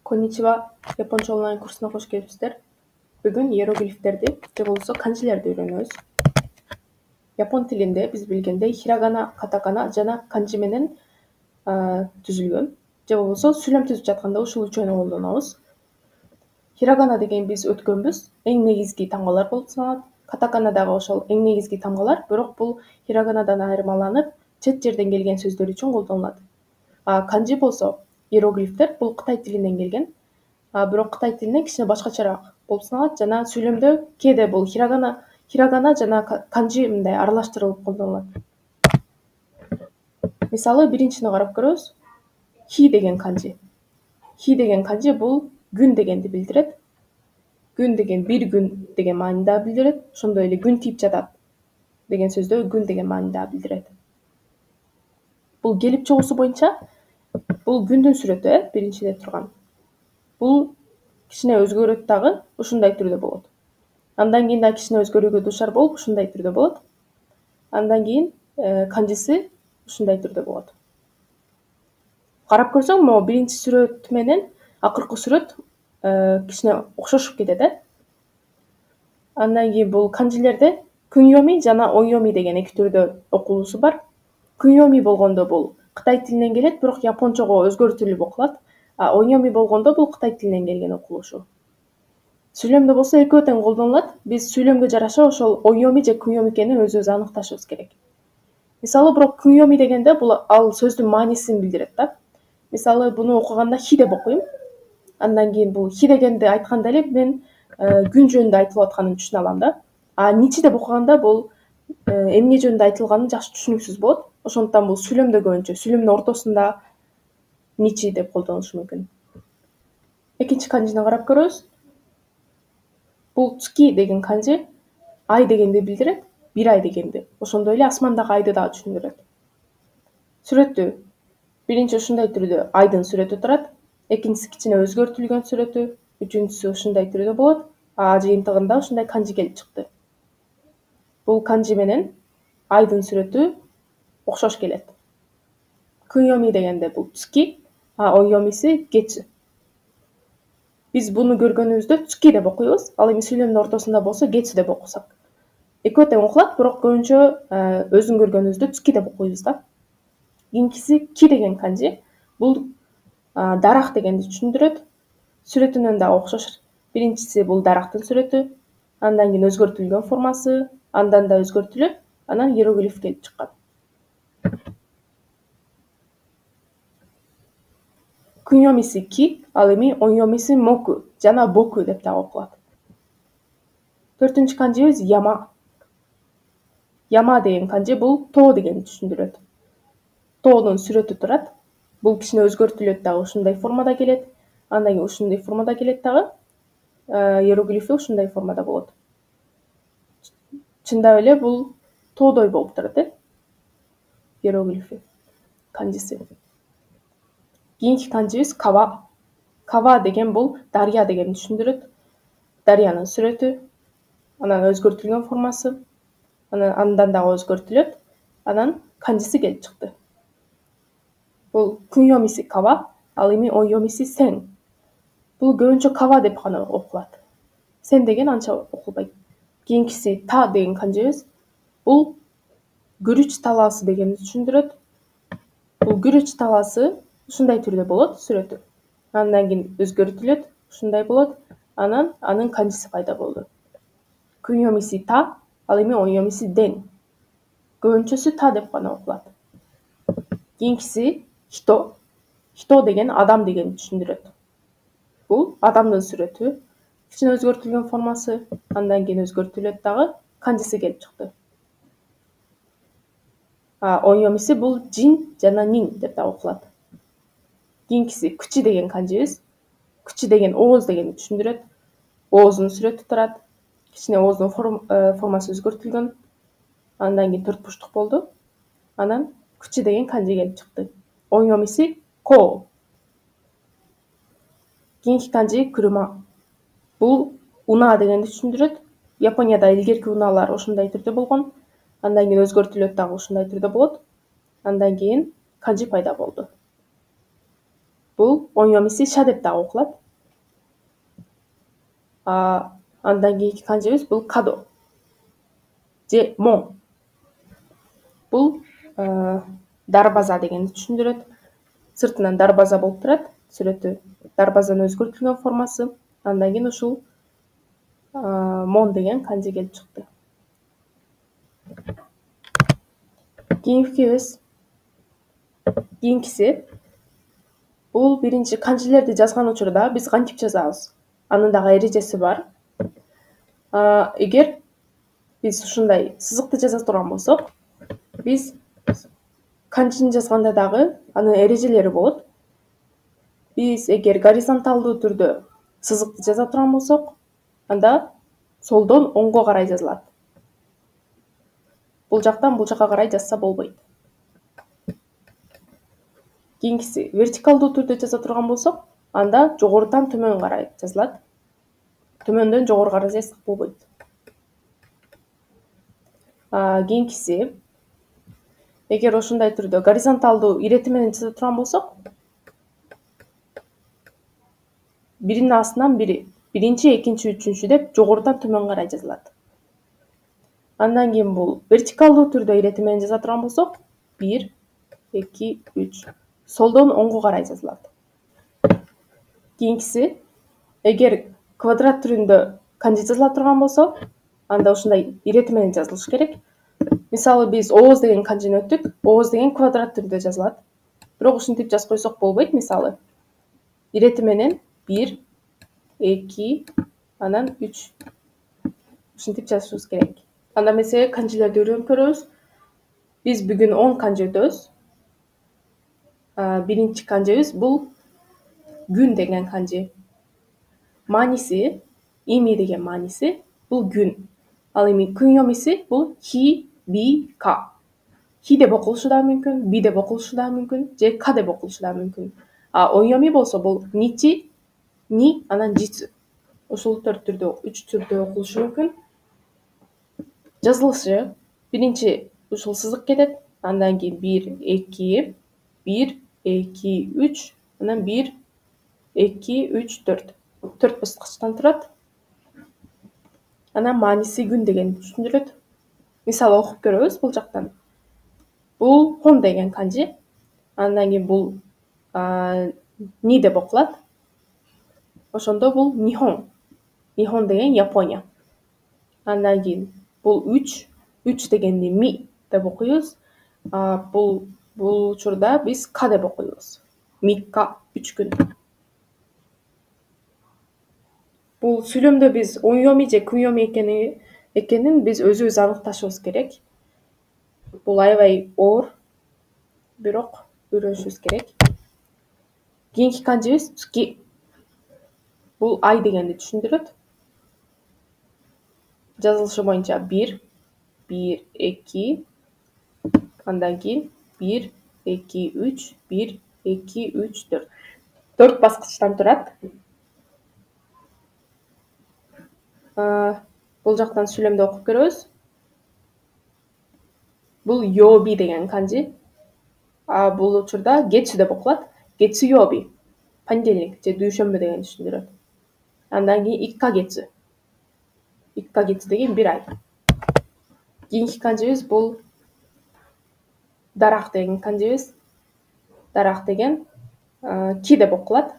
Konnichiwa, Японча онлайн курсуна кош келипсиздер. Бүгүн иероглифтерди же болбосо канжилерди үйрөнөбүз. Япон тилинде биз билгендей хирагана, катакана жана канжи менен түзүлгөн. Же болбосо сүйлөм түзүп жатканда ушул үчөөнү колдонобуз. Хирагана деген биз өткөнбүз, эң негизги тамгалар болуп саналат. Катакана дагы ошол эң негизги тамгалар, бирок бул хираганадан айырмаланып, чет жерден келген сөздөр үчүн колдонулат. Канжи болсо иероглифтер бул Кытай тилинен келген. Бирок Кытай тилинен кичине башкачараак болуп саналат жана сүйлөмдө кээде бул хирагана жана канжи мындай аралаштырылып колдонулат. Мисалы, биринчини карап көрөбүз. Хи деген канжи. Хи деген канжи бул күн дегенди билдирет. Күн деген бир күн деген маанинда билдирет. Ошондой эле күн тийип жатат деген сөздө күн деген маанинда билдирет. Бул келип чыгуусу боюнча бул күндүн сүрөтү, биринчиде турган. Бул кичине өзгөрөт дагы, ушундай түрдө болот. Андан кийин дагы кичине өзгөрүүгө дуушар болуп, ушундай түрдө болот. Андан кийин канжиси ушундай түрдө болот. Карап көрсөң, могу биринчи сүрөт менен акыркы сүрөт кичине окшошуп кетет. Андан кийин бул канжилерде күньёми жана оньёми деген эки түрдө окулуусу бар. Күньёми болгондо бул Кытай тилинен келет, бирок япончого өзгөртүлүп окулат. Оньёми болгондо бул Кытай тилинен келген окулушу. Сүйлөмдө болсо экөө тең колдонулат. Биз сүйлөмгө жараша ошол оньёми же күньёми экенин өзүбүз аныкташыбыз керек. Мисалы, бирок күньёми дегенде бул ал сөздүн маанисин билдирет да. Мисалы, буну окуганда хи деп окуйм. Андан кийин бул хи дегенди айтканда эле мен күн жөнүндө айтылып атканын түшүнө алам да. Ничи деп окуганда бул эмне жөнүндө айтылганы жакшы түшүнүксүз болот. Ошондуктан бул сүйлөмдө көбүнчө сүйлөмдүн ортосунда ничи деп колдонулушу мүмкүн. Экинчи канжини карап көрөбүз. Бул цуки деген канжи ай дегенди билдирет, бир ай дегенди. Ошондой эле асмандагы айды дагы түшүндүрөт. Сүрөтү биринчи ушундай түрдө айдын сүрөтү турат, экинчиси кичине өзгөртүлгөн сүрөтү, үчүнчүсү ушундай түрдө болот. Жыйынтыгында ушундай канжи келип чыкты. Бул канжи менен айдын сүрөтү окшош келет. Күньёми дегенде бул цуки, оньёмиси кечи. Биз буну көргөнүбүздө цуки деп окуйбуз, ал эми сүйлөмдүн ортосунда болсо кечи деп окусак. Экөө тең окулат, бирок көбүнчө өзүн көргөнүбүздө цуки деп окуйбуз да. Кийинкиси ки деген канжи. Бул дарак дегенди түшүндүрөт. Сүрөтүнөн да окшош. Биринчиси бул дарактын сүрөтү, андан кийин өзгөртүлгөн формасы, андан да өзгөртүлүп, анан иероглиф келип чыккан. Күньёмиси ки, ал эми оньёмиси моку жана боку деп дагы окулат. Төртүнчү канжибиз яма. Яма деген канжи бул тоо дегенди түшүндүрөт. Тоонун сүрөтү турат. Бул кичине өзгөртүлөт дагы, ушундай формада келет. Андан кийин ушундай формада келет дагы. Иероглифи ушундай формада болот. Чындап эле бул тоодой болуп турат, иероглифи, канжиси. Кийинки канжибиз кава. Кава деген бул дарья дегенди түшүндүрөт. Дарьянын сүрөтү, анан өзгөртүлгөн формасы, андан дагы өзгөртүлөт, анан канжиси келип чыкты. Бул күньёмиси кава, ал эми оньёмиси сен. Бул көбүнчө кава деп гана окулат. Сен деген анча окулбайт. Кийинкиси та деген канжибиз. Бул күрүч талаасы дегенди түшүндүрөт. Бул күрүч талаасы ушундай түрдө болот сүрөтү. Андан кийин өзгөртүлөт, ушундай болот. Анан анын канжиси пайда болду. Күньёмиси та, ал эми оньёмиси ден. Көбүнчөсү та деп гана окулат. Кийинкиси хито. Хито деген адам дегенди түшүндүрөт. Бул адамдын сүрөтү, кичине өзгөртүлгөн формасы, андан кийин өзгөртүлөт дагы, канжиси келип чыкты. Оньёмиси бул жин жана нин деп дагы окулат. Кийинкиси күчи деген канжибиз. Күчи деген ооз дегенди түшүндүрөт. Ооздун сүрөтү турат. Кичине ооздун формасы өзгөртүлгөн. Андан кийин төрт бурчтук болду. Анан күчи деген канжи келип чыкты. Оньёмиси ко. Кийинки канжи күрүма. Бул унаа дегенди түшүндүрөт. Японияда илгерки унаалар ушундай түрдө болгон. Андан кийин өзгөртүлөт дагы ушундай түрдө болот. Андан кийин канжи пайда болду. Бул оньомиси ша деп дагы окулат. Андан кийинки канжыбыз бул кадо же мо. Бул дарбаза дегенди түшүндүрөт. Сыртынан дарбаза болуп турат. Сүрөтү дарбазанын өзгөртүлгөн формасы. Андан кийин ушул мон деген канжы келип чыкты. Кийинкиси бул биринчи канжилерди жазган учурда биз кантип жазабыз? Анын дагы эрежеси бар. Эгер биз ушундай сызыкты жаза турган болсок, биз канжини жазганда дагы анын эрежелери болот. Биз эгер горизонталдуу түрдө сызыкты жаза турган болсок, анда солдон оңго карай жазылат. Бул жактан бул жакка карай жазса болбойт. Кийинкиси вертикалдуу түрдө жаза турган болсок, анда жогорудан төмөн карай жазылат. Төмөндөн жогору карай жазсак болбойт. Кийинкиси эгер ошондой түрдө горизонталдуу ирети менен жаза турган болсок, биринин астынан бири, биринчи, экинчи, үчүнчү деп жогорудан төмөн карай жазылат. Андан кийин бул вертикалдуу түрдө ирети менен жаза турган болсок, 1, 2, 3 солдон оңго карай жазылат. Кийинкиси эгер квадрат түрүндө канжи жазыла турган болсо, анда ушундай ирети менен жазылышы керек. Мисалы биз ооз деген канжыны өттүк. Ооз деген квадрат түрдө жазылат. Бирок ушинтип жазып койсок болбойт. Мисалы ирети менен 1, 2, анан 3 ушинтип жазышыбыз керек. Анда эмесе канжилерди үйрөнүп көрөбүз. Биз бүгүн 10 канжы өтөбүз. Биринчи канжыбыз бул күн деген канжы. Мааниси, ими деген мааниси бул күн. Ал эми күньомиси бул хи, би, ка. Хи деп окулушу да мүмкүн, би деп окулушу да мүмкүн, же ка деп окулушу да мүмкүн. Оньоми болсо бул ничи, ни, анан житсу. Ушул 4 түрдө, 3 түрдө окулушу мүмкүн. Жазылышы биринчи ушул сызык кетет, андан кийин 1, 2, 1, 2, 3, анан 1, 2, 3, 4. 4 баскычтан турат. Анан мааниси күн дегенди түшүндүрөт. Мисалы окуп көрөбүз бул жактан. Бул хон деген канжы. Андан кийин бул ни деп окулат. Ошондо бул нихон. Нихон деген Япония. Андан кийин бул 3. 3 дегенди ми деп окуйбуз. Бул учурда биз ка деп окуйбуз. Микка, 3 күн. Бул сүйлөмдө биз оньоми же күньоми экенин биз өзүбүз аныкташыбыз керек. Бул аябай оор, бирок үйрөнүшүбүз керек. Кийинки канжыбыз цуки. Бул ай дегенди түшүндүрөт. Жазылышы боюнча 1, 1, 2, андан кийин 1, 2, 3, 1, 2, 3, 4. 4 баскычтан турат. Бул жактан сүйлөмдө окуп көрөбүз. Бул йоби деген канжы. Бул учурда гетсу деп окулат. Гетсу йоби. Понедельник же дүйшөмбү деген түшүндүрөт. Андан кийин икка гетсу. Икка гетсу деген 1 ай. Кийинки канжыбыз бул дарак деген канжыбыз. Дарак деген ки деп окулат.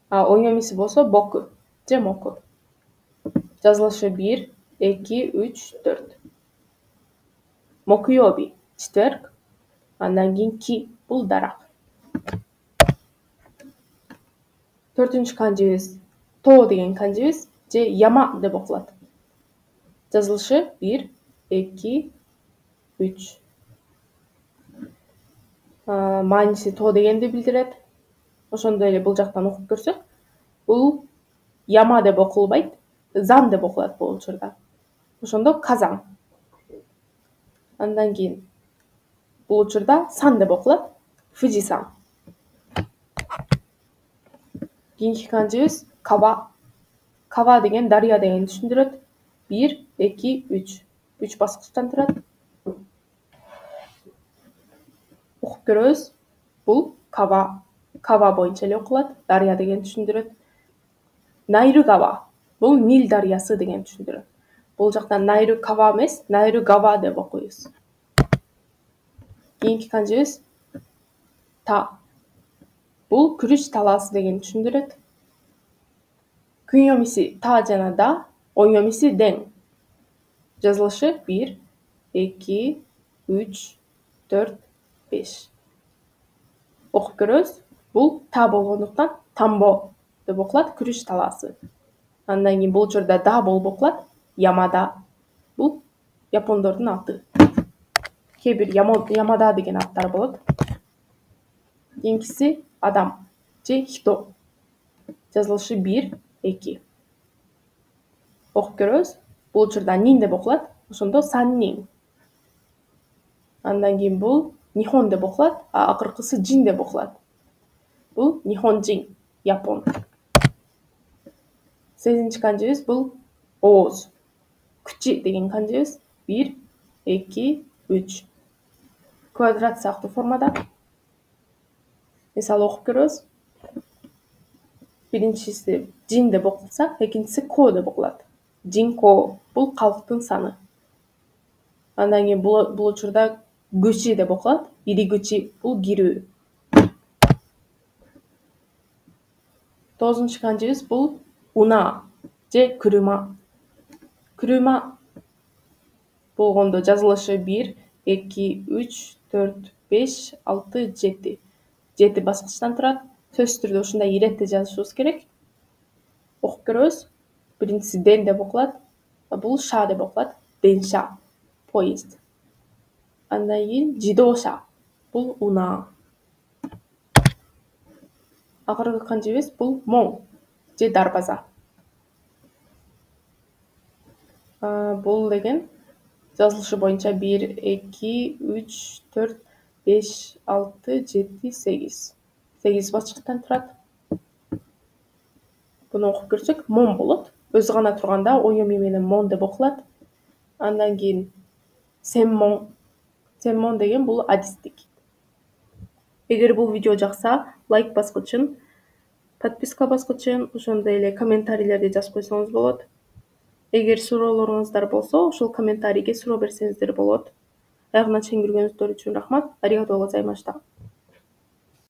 Оньомиси болсо боку же моку. Жазылышы 1, 2, 3, 4. Мокуйоби, четверг. Андан кийин ки бул дарак. 4-үнчү канжыбыз то деген канжыбыз же яма деп окулат. Жазылышы 1, 2, 3. Мааниси то дегенди билдирет. Ошондой эле бул жактан окуп көрсөк, бул яма деп окулбайт, зан деп окулат бул учурда. Ошондо казан. Андан кийин бул учурда сан деп окулат, Фужисан. Кийинки канжыбыз кава. Кава деген дарыя дегенди түшүндүрөт. 1, 2, 3. 3 баскычтан турат. Окуп көрөбүз. Бул кава. кава боюнча эле окулат. Дарья деген түшүндүрөт. Найру-гава бул Нил дарыясы деген түшүндүрөт. Бул жакта Найру-кава эмес, Найру-гава деп окуйбуз. Кийинки канжыбыз та. Бул күрүч талаасы деген түшүндүрөт. Күн йомиси та жана да, оң йомиси дең. Жазылышы 1, 2, 3, 4, 5. Окуп көрөбүз. Бул та болгондуктан тамбо деп окулат, күрүч талаасы. Андан кийин бул учурда да болуп окулат, Ямада. Бул япондордун аты. Кээ бир Ямада деген аттар болот. Кийинкиси адам же хито. Жазылышы 1, 2. Окуп көрөбүз. Бул учурда нин деп окулат, ошондо саннин. Андан кийин бул нихон деп окулат, а акыркысы жин деп окулат. Бул нихонжин, япон. 8-чи канжыбыз бул ооз. Күчи деген канжыбыз 1, 2, 3. Квадрат сыяктуу формада. Мисалы окуп көрөбүз. Биринчиси жин деп окулса, экинчиси ко деп окулат. Жинко бул калктын саны. Андан кийин бул учурда көчи деп окулат. Иригүчи бул кирүү. 9-чу канжыбыз бул уна же күрүма. Күрүма болгондо жазылышы 1, 2, 3, 4, 5, 6, 7. 7 баскычтан турат. Сөзсүз түрдө ушундай иретте жазышыбыз керек. Окуп көрөбүз. Биринчиси ден деп окулат, бул ша деп окулат. Денша, поезд. Андан кийин жидоша, бул уна. Акыркы канжыбыз бул моң же дарбаза. Бул деген жазылышы боюнча 1, 2, 3, 4, 5, 6, 7, 8. 8 баскычтан турат. Буну окуп көрсөк, мон болот. Өзү гана турганда оң йоми менен мон деп окулат. Андан кийин сенмон. Сенмон деген бул адистик. Эгер бул видео жакса, лайк баскычын, подписка баскычын, ошондой эле комментарийлерди жазып койсоңуз болот. Эгер суроолоруңуздар болсо, ошол комментарийге суроо берсеңиздер болот. Аягына чейин көргөнүңүздөр үчүн рахмат. Аригато гозаимашта.